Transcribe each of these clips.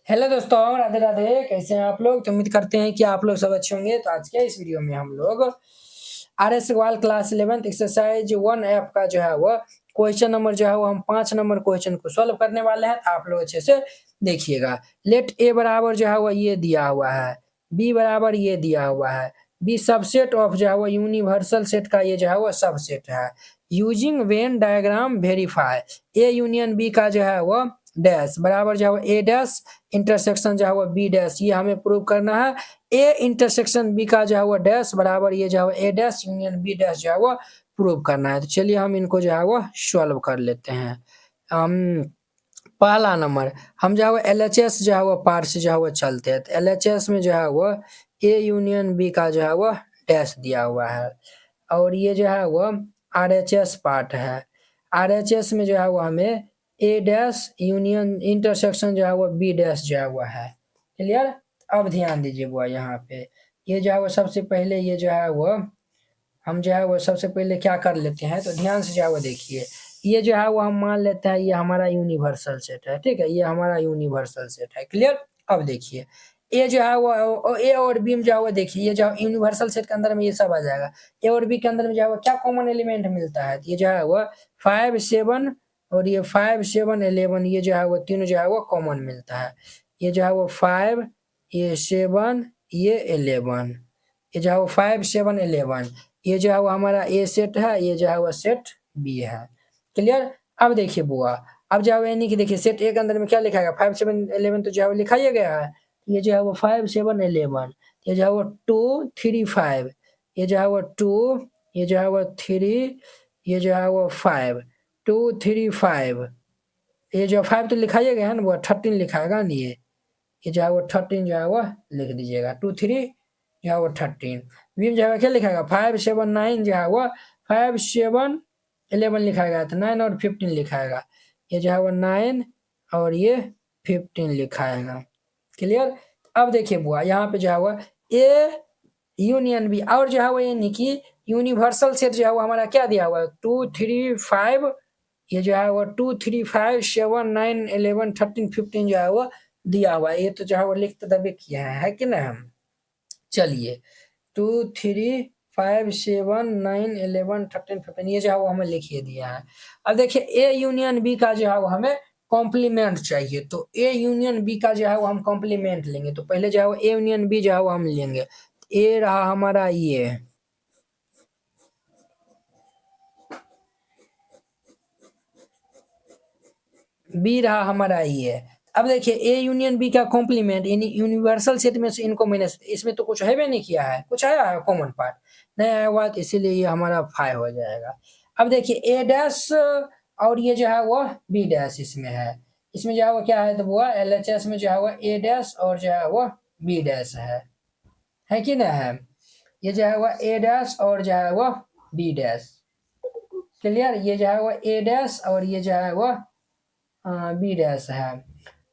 Hello दोस्तों, राधे राधे। कैसे हैं आप लोग? तो उम्मीद करते हैं कि आप लोग सब अच्छे होंगे। तो आज के इस वीडियो में हम लोग RS Agarwal class 11th exercise 1F का जो है वो क्वेश्चन नंबर जो है वो हम 5 नंबर क्वेश्चन को सॉल्व करने वाले हैं। आप लोग अच्छे से देखिएगा। लेट ए बराबर जो है वो ये दिया हुआ है, बी बराबर ये दिया हुआ है, बी सबसेट ऑफ जो है वो यूनिवर्सल सेट का ये जो है वो सबसेट है। Using Venn diagram verify A union B का जो है वो डैश बराबर जो है वो ए डैश इंटरसेक्शन जो है वो बी डैश, ये हमें प्रूव करना है। ए इंटरसेक्शन बी का जो है वो डैश बराबर ये जो है वो ए डैश यूनियन बी डैश जो है वो प्रूव करना है। तो चलिए हम इनको जो है वो सॉल्व कर लेते हैं। हम पहला नंबर हम जो है वो LHS जो है वो पार्ट से जो है वो चलते हैं। तो LHS में जो है वो ए यूनियन बी का जो है वो डैश दिया हुआ है और ये जो है वो RHS पार्ट है। RHS में जो है वो हमें ए डैश यूनियन इंटरसेक्शन जो है वो बी डैश जो है वो है। क्लियर? अब ध्यान दीजिए बुआ, यहाँ पे ये जो है वो सबसे पहले ये जो है वो हम जो है वो सबसे पहले क्या कर लेते हैं, तो ध्यान से जो है वो देखिए। ये जो है वो हम मान लेते हैं ये हमारा यूनिवर्सल सेट है। ठीक है, ये हमारा यूनिवर्सल सेट है। क्लियर? अब देखिए ए जो है वो ए और बी में जो है वो देखिए, ये जो यूनिवर्सल सेट के अंदर में ये सब आ जाएगा। ए और बी के अंदर में जो है वो क्या कॉमन एलिमेंट मिलता है, ये जो है वो 5 7 और ये 5 7 11, ये जो है वो तीनों जो है वो कॉमन मिलता है। ये जो है वो 5, ये 7, ये 11, ये जो है वो 5 7 11, ये जो है वो हमारा ए सेट है, ये जो है वो सेट बी है। क्लियर? अब देखिए बुआ, अब जो है यानी कि देखिए सेट ए के अंदर में क्या लिखा है, 5 7 11 तो जो है वो लिखा ही गया है। ये जो है वो 5 7 11, ये जो है वो 2 3 5, ये जो है वो 2, ये जो है वो 3, ये जो है वो 5, 2 3 5, ये जो 5 तो लिखा ही गया है ना, वो 13 लिखा है ना। ये जो है वो 13 जो है वो लिख दीजिएगा, 2 3 जो है वो 13। बी में जो है क्या लिखाएगा, 5 7 9 जो है वो 5 7 11 लिखाएगा, तो 9 और 15 लिखाएगा। ये जो है वो 9 और ये 15 लिखाएगा। क्लियर? अब देखिए बुआ, यहाँ पे जो है वो ए यूनियन बी और जो है वो यानी कि यूनिवर्सल सेट जो है वो हमारा क्या दिया हुआ है, 2 3 5, ये जो है वो 2 3 5 7 9 11 13 15 जो है वो दिया हुआ है। ये तो जो है वो लिख तो दबे किया है कि ना हम। चलिए 2 3 5 7 9 11 13 15 ये जो है वो हमें लिखिए दिया है। अब देखिए ए यूनियन बी का जो है वो हमें कॉम्प्लीमेंट चाहिए, तो ए यूनियन बी का जो है वो हम कॉम्प्लीमेंट लेंगे। तो पहले जो है वो ए यूनियन बी जो है वो हम लेंगे। ए रहा हमारा ये, बी रहा हमारा ये। अब देखिए ए यूनियन बी का कॉम्प्लीमेंट यानी यूनिवर्सल सेट में से इनको माइनस, इसमें तो कुछ है भी नहीं किया है, कुछ आया है कॉमन पार्ट नहीं आया हुआ, तो इसीलिए ये हमारा 5 हो जाएगा। अब देखिए ए डैश और ये जो है वो बी डैश इसमें है। इसमें जो है वो क्या है, तो वो LHS में जो है वो ए डैश और जो है वो बी डैश है कि ना है। ये जो है वो ए डैश और जो है वो बी डैश। क्लियर? ये जो है वो ए डैश और ये जो है वो बी डैश है।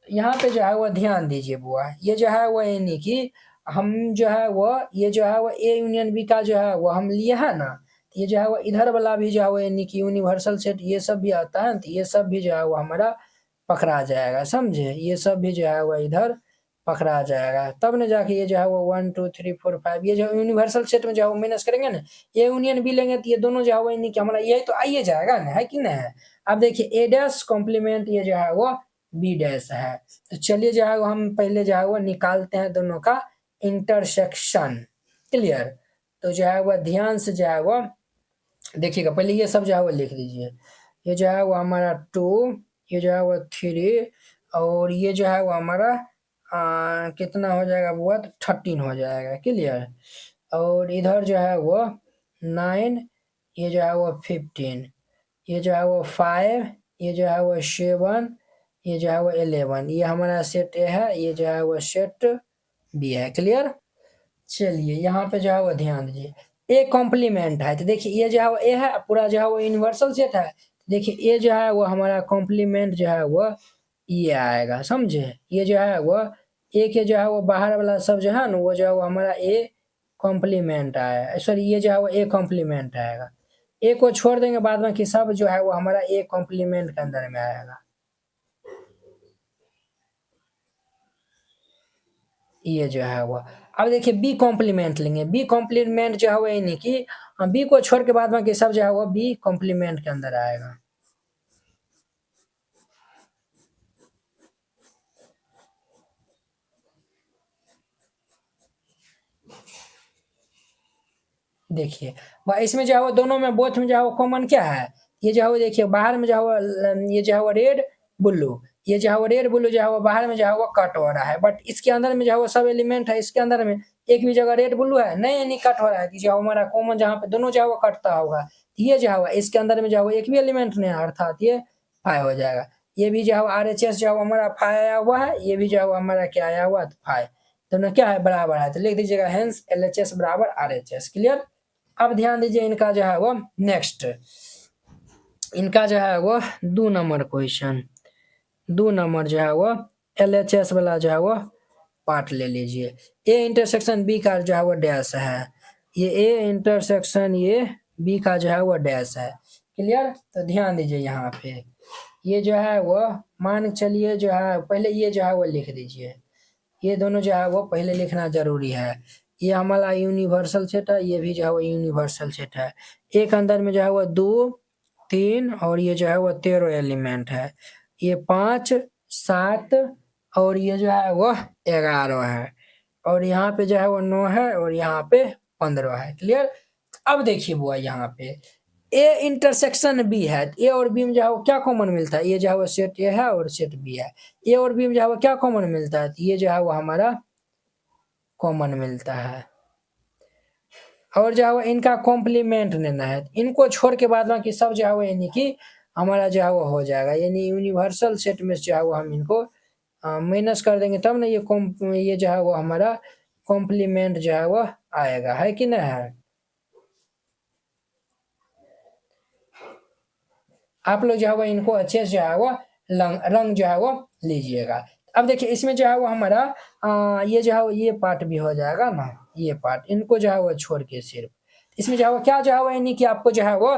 यहाँ पे जो है वो ध्यान दीजिए बुआ, ये जो है वो यानी कि हम जो है वो ये जो है वो ए यूनियन बी का जो है वो हम लिए है ना, तो ये जो है वो इधर वाला भी जो है वो यानी कि यूनिवर्सल सेट ये सब भी आता है, तो ये सब भी जो है वो हमारा पकड़ा जाएगा। समझे? ये सब भी जो है वो इधर पकड़ा जाएगा, तब न जाके ये जो है वो 1 2 3 4 5 ये जो यूनिवर्सल सेट में जो है वो माइनस करेंगे ना, ये यूनियन बी लेंगे तो ये दोनों जो है वो यानी कि हमारा यही तो आइए जाएगा ना, है कि ना है। अब देखिए ए डैश कॉम्प्लीमेंट ये जो है वो बी डैश है। तो चलिए जो है वो हम पहले जो है वो निकालते हैं दोनों का इंटरसेक्शन। क्लियर? तो जो है वो ध्यान से जो है वो देखिएगा, पहले ये सब जो है वो लिख दीजिए। ये जो है वो हमारा 2, ये जो है वो 3 और ये जो है वो हमारा कितना हो जाएगा बुआ, तो 13 हो जाएगा। क्लियर? और इधर जो है वो 9, ये जो है वो 15, ये जो है वो 5, ये जो है वो 7, ये जो है वो 11, ये हमारा सेट ए है, ये जो है वो सेट बी है। क्लियर? चलिए यहाँ पे जो है वो ध्यान दीजिए, ए कॉम्प्लीमेंट है, तो देखिए ये जो है वो ए है, पूरा जो है वो यूनिवर्सल सेट है। देखिए ए जो है वो हमारा कॉम्प्लीमेंट जो है वो ये आएगा। समझे? ये जो है वो ए के जो है वो बाहर वाला सब जो है ना, वो जो है वो हमारा ए कॉम्प्लीमेंट आया, सॉरी ये जो है वो ए कॉम्प्लीमेंट आएगा। ए को छोड़ देंगे बाद में कि सब जो है वो हमारा ए कॉम्प्लीमेंट के अंदर में आएगा। ये जो है वो। अब देखिए बी कॉम्प्लीमेंट लेंगे, बी कॉम्प्लीमेंट जो है वो यानी कि बी को छोड़ के बाद बाकी सब जो है वो बी कॉम्प्लीमेंट के अंदर आएगा। देखिए इसमें जो है वो दोनों में बोथ में जो है वो कॉमन क्या है, ये जो है वो देखिए बाहर में जो है वो ये जो है वो रेड ब्लू, ये जो है वो रेड ब्लू जो है वो बाहर में जो है वो कट हो रहा है, बट इसके अंदर में जो है वो सब एलिमेंट है, इसके अंदर में एक भी जगह रेड ब्लू है नहीं, यानी कट हो रहा है, जो है वो हमारा कॉमन जहाँ पे दोनों जो है वो कटता होगा, ये जो है वो इसके अंदर में जो है वो एक भी एलिमेंट नहीं है, अर्थात ये फाइव हो जाएगा। ये भी जो है RHS जो है वो हमारा फाइव आया हुआ है, ये भी जो है वो हमारा क्या आया हुआ है फाइव, दोनों क्या है बराबर है, तो लिख दीजिएगा हेंस LHS बराबर RHS। क्लियर। अब ध्यान दीजिए इनका जो है वो नेक्स्ट, इनका जो है वो 2 नंबर क्वेश्चन, 2 नंबर जो है वो LHS वाला जो है वो पार्ट ले लीजिए। ए इंटरसेक्शन बी का जो है वो डैश है, ये ए इंटरसेक्शन ये बी का जो है वो डैश है। क्लियर। तो ध्यान दीजिए यहाँ पे, ये जो है वो मान चलिए जो है पहले ये जो है वो लिख दीजिए, ये दोनों जो है वो पहले लिखना जरूरी है। ये हमारा यूनिवर्सल सेट है, ये भी जो है वो यूनिवर्सल सेट है। एक अंदर में जो है वो 2 3 और ये जो है वो 13 एलिमेंट है, ये 5 7 और ये जो है वो 11 है, और यहाँ पे जो है वो 9 है और यहाँ पे 15 है। क्लियर। अब देखिए बुआ यहाँ पे ए इंटरसेक्शन बी है, ए और बी में जो है वो क्या कॉमन मिलता है, ये जो है वो सेट ए है और सेट बी है, ए और बी में जो है वो क्या कॉमन मिलता है, तो ये जो है वो हमारा कॉमन मिलता है, और जो है वो इनका कॉम्प्लीमेंट लेना है, इनको छोड़ के बाद बाकी सब जो है वो यानी कि हमारा जो है वो हो जाएगा, यानी यूनिवर्सल सेट में जो है वो हम इनको माइनस कर देंगे तब ना ये जो है वो हमारा कॉम्प्लीमेंट जो है वो आएगा, है कि नहीं है। आप लोग जो है वो इनको अच्छे से जो है वो रंग जो है वो लीजिएगा। अब देखिए इसमें जो है वो हमारा ये जो है वो ये पार्ट भी हो जाएगा ना, ये पार्ट इनको जो है वो छोड़ के सिर्फ इसमें जो है वो क्या जो है वो यानी कि आपको जो है वो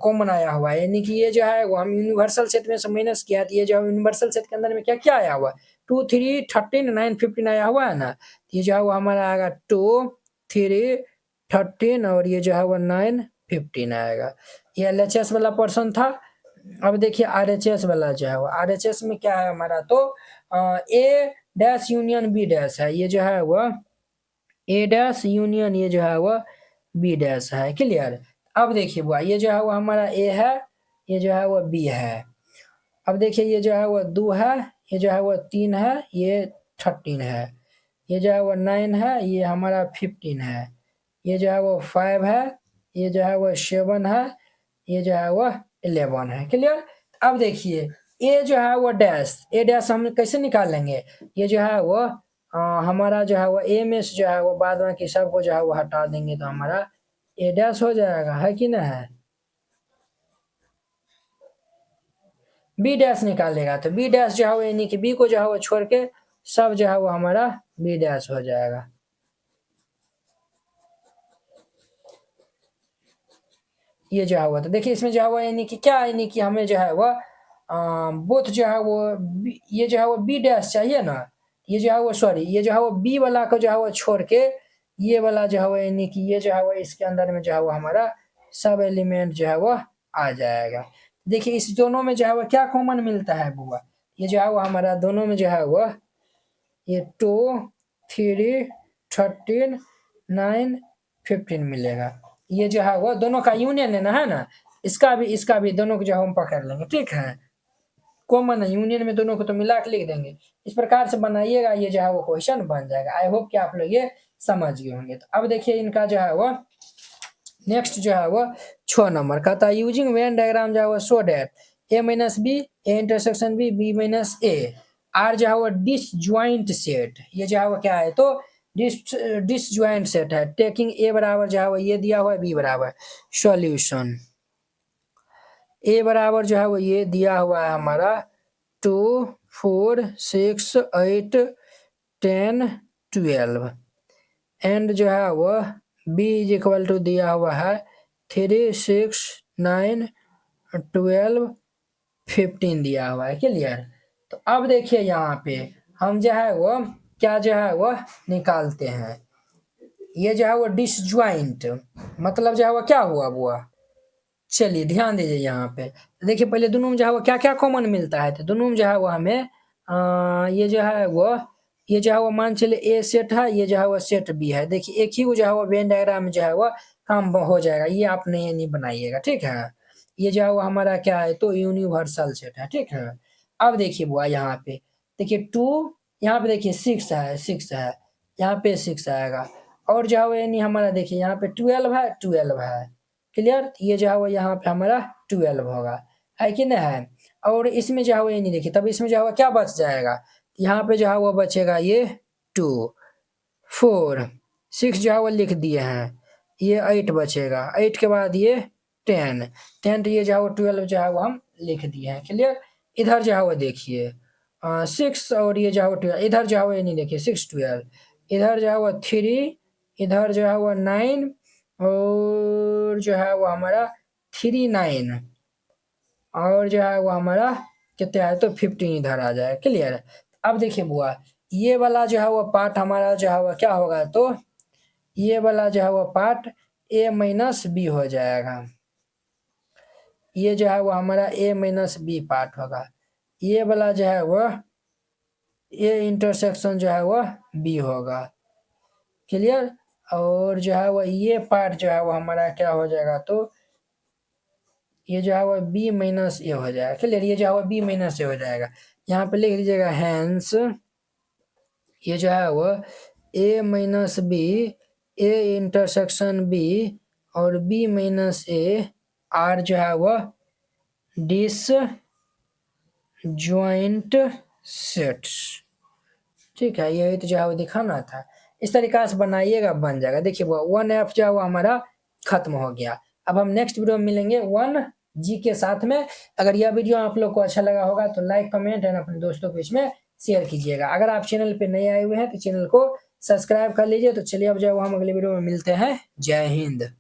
कॉमन आया हुआ है, यानी कि ये जो है वो हम यूनिवर्सल सेट में से माइनस किया, तो ये जो है यूनिवर्सल सेट के अंदर में क्या क्या आया हुआ है 2 3 13 9 15 आया हुआ है ना, ये जो है वो हमारा आएगा 2 3 13 और ये जो है वो 9 15 आएगा। ये LHS वाला पोर्शन था। अब देखिए RHS वाला जो है वो RHS में क्या है हमारा, तो A dash union B dash है, ये जो है वो A डैश यूनियन ये जो है वो B डैश है। क्लियर। अब देखिए बुआ ये जो है वो हमारा A है, ये जो है वो B है। अब देखिए ये जो है वो 2 है, ये जो है वो 3 है, ये 13 है, ये जो है वो 9 है, ये हमारा 15 है, ये जो है वो 5 है, ये जो है वो 7 है, ये जो है वो 11 है। क्लियर। अब देखिए ए जो है वो डैश, ए डैश हम कैसे निकालेंगे, ये जो है वो हमारा जो है वो ए में से जो है वो बाद में की सबको जो है वो हटा देंगे तो हमारा ए डैश हो जाएगा, है कि नहीं है। बी डैश निकालेगा तो बी डैश जो है वो यानी कि बी को जो है वो छोड़ के सब जो है वो हमारा बी डैश हो जाएगा। ये जो है वो तो देखिए इसमें जो है वो यानी कि क्या यानी कि हमें जो है वो बोथ जो है वो ये जो है वो बी डैश चाहिए ना, ये जो है वो सॉरी ये जो है वो बी वाला को जो है वो छोड़ के ये वाला जो है वो यानी कि ये जो है वो इसके अंदर में जो है वो हमारा सब एलिमेंट जो है वो आ जाएगा। देखिए इस दोनों में जो है वो क्या कॉमन मिलता है बुआ, ये जो है वो हमारा दोनों में जो है वो ये 2 3 13 9 15 मिलेगा, ये जो है वो दोनों का यूनियन लेना है ना, इसका भी दोनों को जो है हम पकड़ लेंगे, ठीक है। कॉमन है यूनियन में दोनों को तो मिला के लिख देंगे, इस प्रकार से बनाइएगा, ये जो है वो क्वेश्चन बन जाएगा। आई होप कि आप लोग ये समझ गए होंगे। तो अब देखिए इनका जो है वो नेक्स्ट जो है वो 6 नंबर का था, यूजिंग वेन डायग्राम जो है वो so that A minus B A intersection B B minus A are जो है वो डिसज्वाइंट सेट, ये जो है वो क्या है तो डिसज्वाइंट सेट है, टेकिंग ए बराबर जो है वो ये दिया हुआ है बी बराबर सॉल्यूशन, ए बराबर जो है वो ये दिया हुआ है हमारा 2 4 6 8 10 12 एंड जो है वो b इज इक्वल टू दिया हुआ है 3 6 9 12 15 दिया हुआ है। क्लियर। तो अब देखिए यहाँ पे हम जो है वो क्या जो है वह निकालते हैं। ये जो है वो डिसज्वाइंट मतलब जो है वो क्या हुआ वो, चलिए ध्यान दीजिए यहाँ पे। देखिए पहले दोनों में जो है वो क्या क्या कॉमन मिलता है, तो दोनों में जो है वो हमें ये जो है वो, ये जो है वो मान चले ए सेट है, ये जो है वो सेट बी है। देखिए एक ही वो जो है वो वेन डायग्राम में जो है वो काम हो जाएगा, ये आपने ये नहीं बनाइएगा, ठीक है। ये जो है वो हमारा क्या है, तो यूनिवर्सल सेट है, ठीक है। अब देखिए बुआ यहाँ पे, देखिए 2, यहाँ पे देखिए 6 है, 6 है, यहाँ पे 6 आएगा। और जो है वो यानी हमारा देखिए यहाँ पे 12 है, 12 है, क्लियर। ये जो है वो यहाँ पे हमारा 12 होगा, है कि नहीं है। और इसमें जो है वो ये नहीं देखिए, तब इसमें जो है वो क्या बच जाएगा, यहाँ पे जो है वो बचेगा ये 2, 4, 6 जो है वो लिख दिए हैं, ये 8 बचेगा, 8 के बाद ये 10, 10 ये जो है वो 12 जो है वो हम लिख दिए हैं, क्लियर। इधर जो है वो देखिए 6 और ये जो है वो 12, इधर जो है वो ये नहीं देखिए 6, 12, इधर जो है वो 3, इधर जो है वो 9, और जो है वो हमारा 3, 9, और जो है वो हमारा कितना है, तो 15 इधर आ जाए, क्लियर। अब देखिए बुआ, ये वाला जो है वो पार्ट हमारा जो है वो क्या होगा, तो ये वाला जो है वो पार्ट a माइनस बी हो जाएगा। ये जो है वो हमारा a माइनस बी पार्ट होगा। ये वाला जो है वो a इंटरसेक्शन जो है वो b होगा, क्लियर। और जो है वो ये पार्ट जो है वो हमारा क्या हो जाएगा, तो ये जो है वो b माइनस ए हो जाएगा, क्लियर। ये जो है वो b माइनस ए हो जाएगा। यहाँ पे लिख दीजिएगा हैंस, ये जो है वो a minus B, a intersection b और b माइनस ए आर जो है वो डिस ज्वाइंट सेट्स, ठीक है। यही तो जो है वो दिखाना था, इस तरीका से बनाइएगा, बन जाएगा। देखिए वो 1F जो है वो हमारा खत्म हो गया। अब हम नेक्स्ट वीडियो में मिलेंगे 1G के साथ में। अगर यह वीडियो आप लोग को अच्छा लगा होगा तो लाइक, कमेंट एंड अपने दोस्तों के इसमें शेयर कीजिएगा। अगर आप चैनल पे नए आए हुए हैं तो चैनल को सब्सक्राइब कर लीजिए। तो चलिए अब जो हम अगले वीडियो में मिलते हैं। जय हिंद।